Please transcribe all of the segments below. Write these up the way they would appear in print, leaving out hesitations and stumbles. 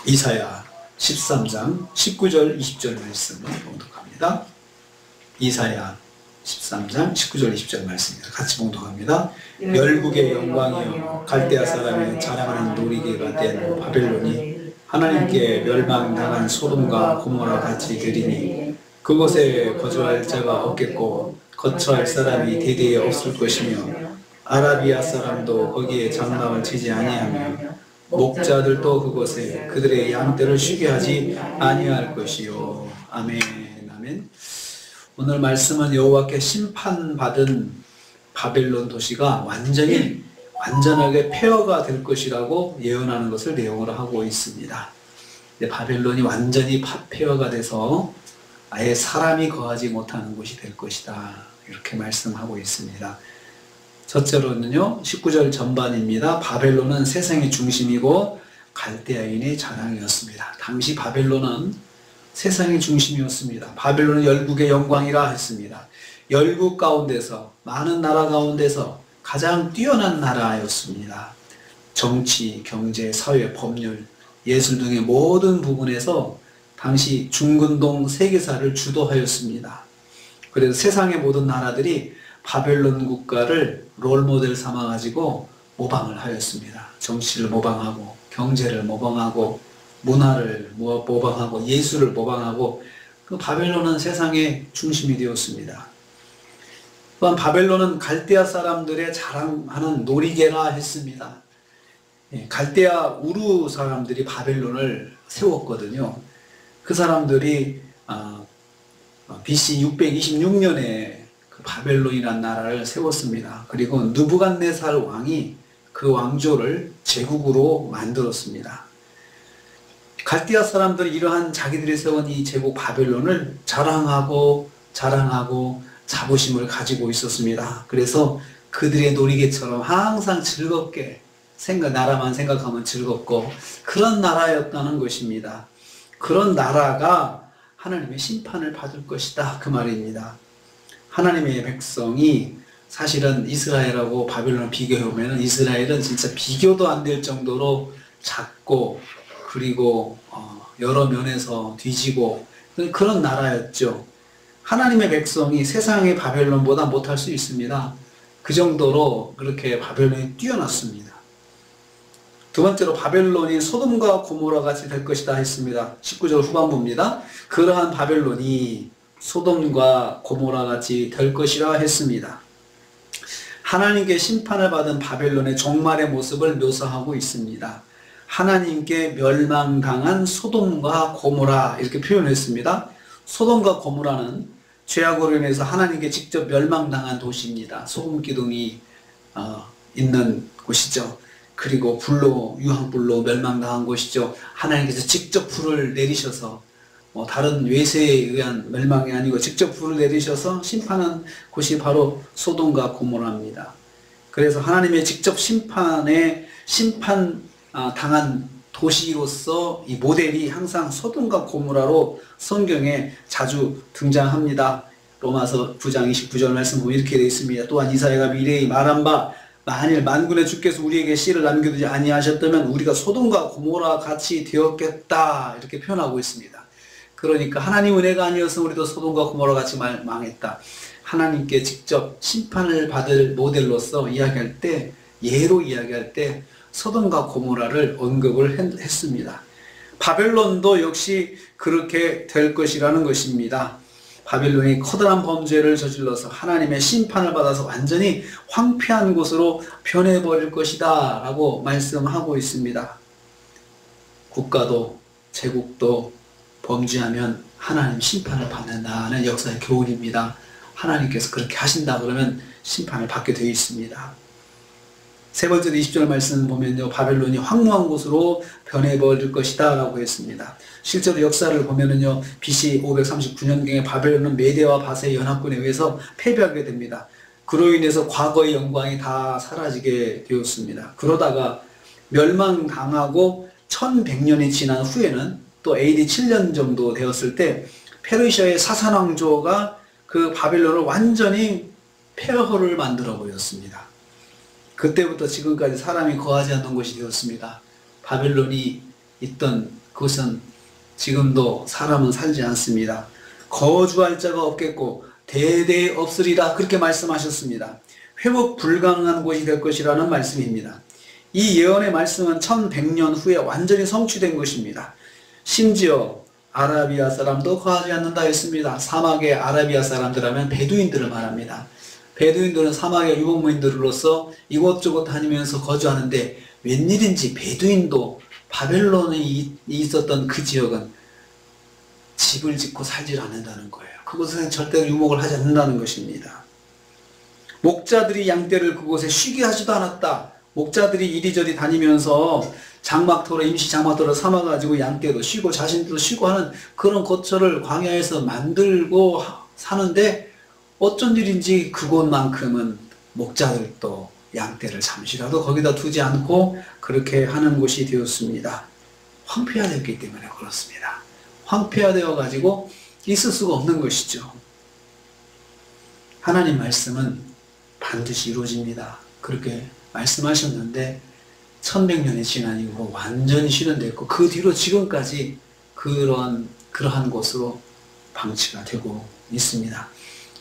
이사야 13장 19절 20절 말씀을 봉독합니다. 이사야 13장 19절 20절 말씀입니다. 같이 봉독합니다. 열국의 영광이여 갈대아 사람의 자랑하는 놀이개가 된 바벨론이 하나님께 멸망당한 소돔과 고모라 같이 되리니 그곳에 거주할 자가 없겠고 거처할 사람이 대대에 없을 것이며 아라비아 사람도 거기에 장막을 치지 아니하며 목자들도 그곳에 그들의 양떼를 쉬게 하지 아니할 것이요. 아멘. 아멘. 오늘 말씀은 여호와께 심판받은 바벨론 도시가 완전하게 폐허가 될 것이라고 예언하는 것을 내용으로 하고 있습니다. 바벨론이 완전히 폐허가 돼서 아예 사람이 거하지 못하는 곳이 될 것이다, 이렇게 말씀하고 있습니다. 첫째로는요, 19절 전반입니다. 바벨론은 세상의 중심이고 갈대아인의 자랑이었습니다. 당시 바벨론은 세상의 중심이었습니다. 바벨론은 열국의 영광이라 했습니다. 열국 가운데서, 많은 나라 가운데서 가장 뛰어난 나라였습니다. 정치, 경제, 사회, 법률, 예술 등의 모든 부분에서 당시 중근동 세계사를 주도하였습니다. 그래서 세상의 모든 나라들이 바벨론 국가를 롤모델 삼아가지고 모방을 하였습니다. 정치를 모방하고, 경제를 모방하고, 문화를 모방하고, 예술을 모방하고, 그 바벨론은 세상의 중심이 되었습니다. 또한 바벨론은 갈대아 사람들의 자랑하는 놀이개라 했습니다. 갈대아 우루 사람들이 바벨론을 세웠거든요. 그 사람들이 BC 626년에 바벨론이라는 나라를 세웠습니다. 그리고 느부갓네살 왕이 그 왕조를 제국으로 만들었습니다. 갈대아 사람들이 이러한 자기들이 세운 이 제국 바벨론을 자랑하고 자부심을 가지고 있었습니다. 그래서 그들의 놀이개처럼 항상 즐겁게 나라만 생각하면 즐겁고 그런 나라였다는 것입니다. 그런 나라가 하나님의 심판을 받을 것이다, 그 말입니다. 하나님의 백성이 사실은 이스라엘하고 바벨론을 비교해보면 이스라엘은 진짜 비교도 안 될 정도로 작고, 그리고 여러 면에서 뒤지고 그런 나라였죠. 하나님의 백성이 세상의 바벨론보다 못할 수 있습니다. 그 정도로 그렇게 바벨론이 뛰어났습니다. 두 번째로 바벨론이 소돔과 고모라 같이 될 것이다 했습니다. 19절 후반부입니다. 그러한 바벨론이 소돔과 고모라 같이 될 것이라 했습니다. 하나님께 심판을 받은 바벨론의 종말의 모습을 묘사하고 있습니다. 하나님께 멸망당한 소돔과 고모라, 이렇게 표현했습니다. 소돔과 고모라는 죄악으로 인해서 하나님께 직접 멸망당한 도시입니다. 소금 기둥이 있는 곳이죠. 그리고 유황불로 멸망당한 곳이죠. 하나님께서 직접 불을 내리셔서 다른 외세에 의한 멸망이 아니고 직접 불을 내리셔서 심판한 곳이 바로 소돔과 고모라입니다. 그래서 하나님의 직접 당한 도시로서 이 모델이 항상 소돔과 고모라로 성경에 자주 등장합니다. 로마서 9장 29절 말씀 보면 이렇게 되어 있습니다. 또한 이사야가 미래에 말한 바 만일 만군의 주께서 우리에게 씨를 남겨두지 아니하셨다면 우리가 소돔과 고모라 같이 되었겠다, 이렇게 표현하고 있습니다. 그러니까 하나님 은혜가 아니어서 우리도 소돔과 고모라 같이 망했다. 하나님께 직접 심판을 받을 모델로서 이야기할 때, 예로 이야기할 때 소돔과 고모라를 언급을 했습니다. 바벨론도 역시 그렇게 될 것이라는 것입니다. 바벨론이 커다란 범죄를 저질러서 하나님의 심판을 받아서 완전히 황폐한 곳으로 변해버릴 것이다 라고 말씀하고 있습니다. 국가도 제국도 범죄하면 하나님 심판을 받는다는 역사의 교훈입니다. 하나님께서 그렇게 하신다 그러면 심판을 받게 되어 있습니다. 세 번째로 20절 말씀 보면요, 바벨론이 황무한 곳으로 변해버릴 것이다 라고 했습니다. 실제로 역사를 보면은요, BC 539년경에 바벨론은 메대와 바세의 연합군에 의해서 패배하게 됩니다. 그로 인해서 과거의 영광이 다 사라지게 되었습니다. 그러다가 멸망당하고 1100년이 지난 후에는 또 AD 7년 정도 되었을 때 페르시아의 사산왕조가 그 바벨론을 완전히 폐허를 만들어 버렸습니다. 그때부터 지금까지 사람이 거하지 않는 곳이 되었습니다. 바벨론이 있던 그것은 지금도 사람은 살지 않습니다. 거주할 자가 없겠고 대대 없으리라 그렇게 말씀하셨습니다. 회복 불가능한 곳이 될 것이라는 말씀입니다. 이 예언의 말씀은 1100년 후에 완전히 성취된 것입니다. 심지어 아라비아 사람도 거하지 않는다 했습니다. 사막의 아라비아 사람들 하면 베두인들을 말합니다. 베두인들은 사막의 유목민들로서 이곳저곳 다니면서 거주하는데 웬일인지 베두인도 바벨론에 있었던 그 지역은 집을 짓고 살지 않는다는 거예요. 그곳에는 절대로 유목을 하지 않는다는 것입니다. 목자들이 양떼를 그곳에 쉬게 하지도 않았다. 목자들이 이리저리 다니면서 장막터로 임시 장막터를 삼아가지고 양떼도 쉬고 자신들도 쉬고 하는 그런 거처를 광야에서 만들고 사는데 어쩐 일인지 그곳만큼은 목자들도 양떼를 잠시라도 거기다 두지 않고 그렇게 하는 곳이 되었습니다. 황폐화되었기 때문에 그렇습니다. 황폐화되어 가지고 있을 수가 없는 것이죠. 하나님 말씀은 반드시 이루어집니다. 그렇게 말씀하셨는데 1100년이 지난 이후로 완전히 실현됐고 그 뒤로 지금까지 그러한 곳으로 방치가 되고 있습니다.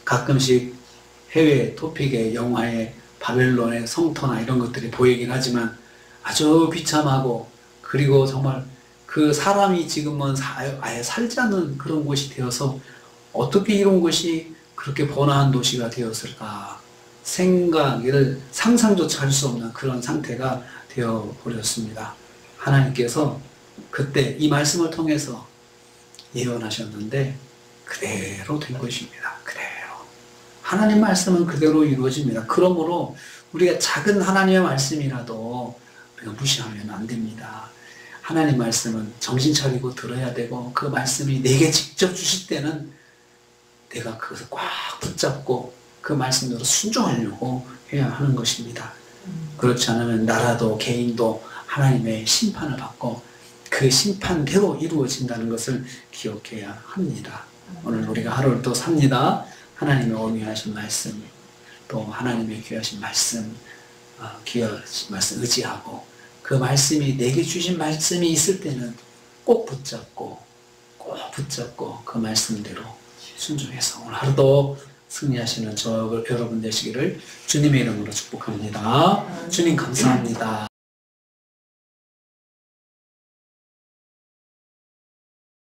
가끔씩 해외 토픽의 영화에 바벨론의 성터나 이런 것들이 보이긴 하지만 아주 비참하고 그리고 정말 그 사람이 지금은 아예 살지 않는 그런 곳이 되어서 어떻게 이런 곳이 그렇게 번화한 도시가 되었을까 생각을 상상조차 할 수 없는 그런 상태가 되어버렸습니다. 하나님께서 그때 이 말씀을 통해서 예언하셨는데 그대로 된 것입니다. 그대로. 하나님 말씀은 그대로 이루어집니다. 그러므로 우리가 작은 하나님의 말씀이라도 우리가 무시하면 안 됩니다. 하나님 말씀은 정신 차리고 들어야 되고 그 말씀이 내게 직접 주실 때는 내가 그것을 꽉 붙잡고 그 말씀대로 순종하려고 해야 하는 것입니다. 그렇지 않으면 나라도 개인도 하나님의 심판을 받고 그 심판대로 이루어진다는 것을 기억해야 합니다. 오늘 우리가 하루를 또 삽니다. 하나님의 어미하신 말씀, 또 하나님의 귀하신 말씀, 귀하신 말씀 의지하고 그 말씀이 내게 주신 말씀이 있을 때는 꼭 붙잡고 그 말씀대로 순종해서 오늘 하루도 승리하시는 저 여러분 되시기를 주님의 이름으로 축복합니다. 주님 감사합니다.